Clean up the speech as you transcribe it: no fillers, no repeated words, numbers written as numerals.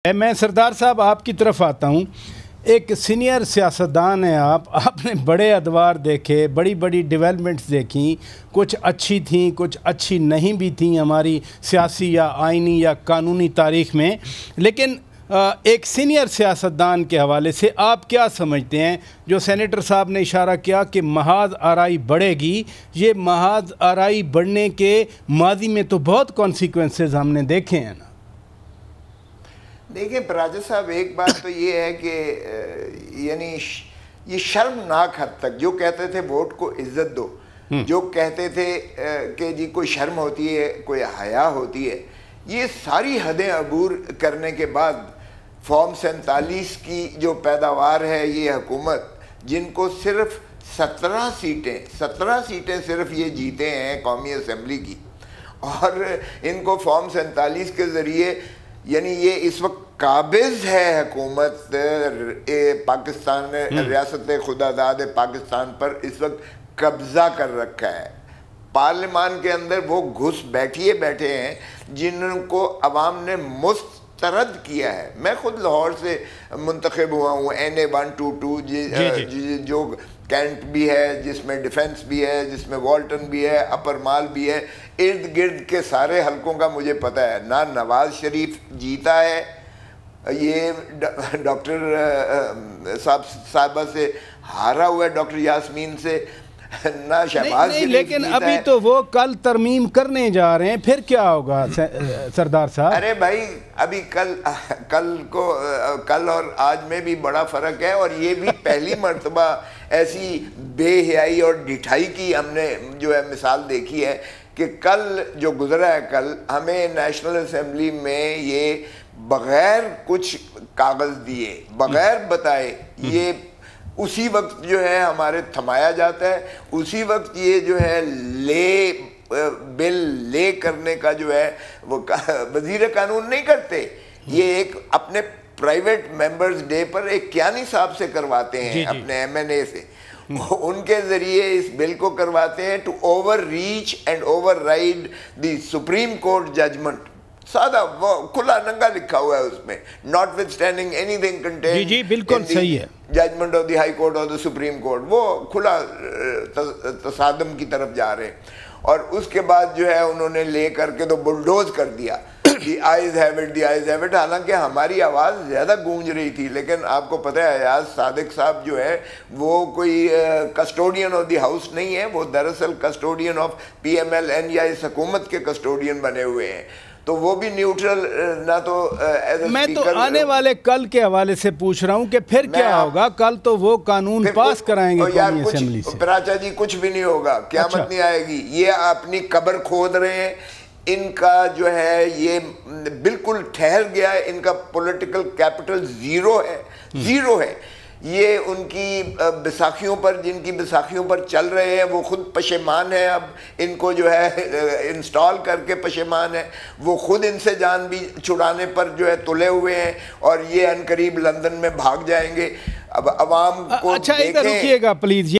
میں سردار صاحب آپ کی طرف آتا ہوں. ایک سینئر سیاستدان ہیں آپ نے بڑے ادوار دیکھے، بڑی بڑی ڈیولپمنٹس دیکھیں، کچھ اچھی تھیں کچھ اچھی نہیں بھی تھیں ہماری سیاسی یا آئینی یا قانونی تاریخ میں. لیکن ایک سینئر سیاستدان کے حوالے سے آپ کیا سمجھتے ہیں؟ جو سینیٹر صاحب نے اشارہ کیا کہ محاذ آرائی بڑھے گی، یہ محاذ آرائی بڑھنے کے ماضی میں تو بہت کانسیکوینسز ہم نے دیکھے ہیں نا. دیکھیں پراجا صاحب، ایک بات تو یہ ہے کہ یعنی یہ شرمناک حد تک جو کہتے تھے ووٹ کو عزت دو، جو کہتے تھے کہ جی کوئی شرم ہوتی ہے کوئی حیا ہوتی ہے، یہ ساری حدیں عبور کرنے کے بعد فارم 47 کی جو پیداوار ہے یہ حکومت، جن کو صرف 17 سیٹیں صرف یہ جیتے ہیں قومی اسمبلی کی، اور ان کو فارم 47 کے ذریعے یعنی یہ اس وقت قابض ہے حکومت پاکستان، ریاست خداداد پاکستان پر اس وقت قبضہ کر رکھا ہے. پارلیمان کے اندر وہ گھس بیٹھے ہیں جن کو عوام نے مسترد کیا ہے. میں خود لاہور سے منتخب ہوا ہوں، NA122 جو کینٹ بھی ہے، جس میں ڈیفنس بھی ہے، جس میں والٹن بھی ہے، اپر مال بھی ہے، ارد گرد کے سارے حلقوں کا مجھے پتہ ہے. نہ نواز شریف جیتا ہے، یہ ڈاکٹر صاحبہ سے ہارا ہوا ہے، ڈاکٹر یاسمین سے، نہ شہباز شریف لیکن ابھی تو وہ کل ترمیم کرنے جا رہے ہیں، پھر کیا ہوگا سردار صاحب؟ ارے بھائی ابھی کل اور آج میں بھی بڑا فرق ہے، اور یہ بھی پہلی مرتبہ ایسی بے حیائی اور ڈھٹائی کی ہم نے جو ہے مثال دیکھی ہے کہ کل جو گزرا ہے، کل ہمیں نیشنل اسمبلی میں یہ بغیر کچھ کاغذ دیے، بغیر بتائے، یہ اسی وقت جو ہے ہمارے تھمایا جاتا ہے، اسی وقت یہ جو ہے بل لے کرنے کا جو ہے وہ وزیر قانون نہیں کرتے، یہ ایک اپنے پرائیویٹ ممبرز ڈے پر ایک کیانی صاحب سے کرواتے ہیں، اپنے MNA سے، ان کے ذریعے اس بل کو کرواتے ہیں to over reach and over ride the supreme court judgment. سادہ وہ کھلا ننگا لکھا ہوا ہے اس میں، notwithstanding anything contained بالکل صحیح ہے، judgment of the high court اور دی سپریم کورٹ، وہ کھلا تصادم کی طرف جا رہے ہیں. اور اس کے بعد جو ہے انہوں نے لے کر کے تو بلڈوز کر دیا، دی آئیز ہیو اٹ. حالانکہ ہماری آواز زیادہ گونج رہی تھی، لیکن آپ کو پتہ ہے ایاز صادق صاحب جو ہے وہ کوئی کسٹوڈین آف دی ہاؤس نہیں ہے، وہ دراصل کسٹوڈین آف PMLN یا اس حکومت کے کسٹوڈین بنے ہوئے ہیں. تو وہ بھی نیوٹرل نہ تو میں تو آنے والے کل کے حوالے سے پوچھ رہا ہوں کہ پھر کیا ہوگا؟ کل تو وہ قانون پاس کرائیں گے قومی اسمبلی سے. پراچا جی کچھ بھی نہیں ہوگا، قیامت نہیں آئے گی. یہ اپنی قبر کھود رہے ہیں، ان کا جو ہے یہ بالکل ٹھہر گیا ہے، ان کا پولیٹیکل کیپٹل زیرو ہے. یہ ان کی بیساکھیوں پر، جن کی بیساکھیوں پر چل رہے ہیں، وہ خود پشیمان ہیں. اب ان کو جو ہے انسٹال کر کے پشیمان ہے، وہ خود ان سے جان بھی چھڑانے پر جو ہے تلے ہوئے ہیں، اور یہ عنقریب لندن میں بھاگ جائیں گے. اب عوام کو اچھا ادھر رکیے گا پلیز.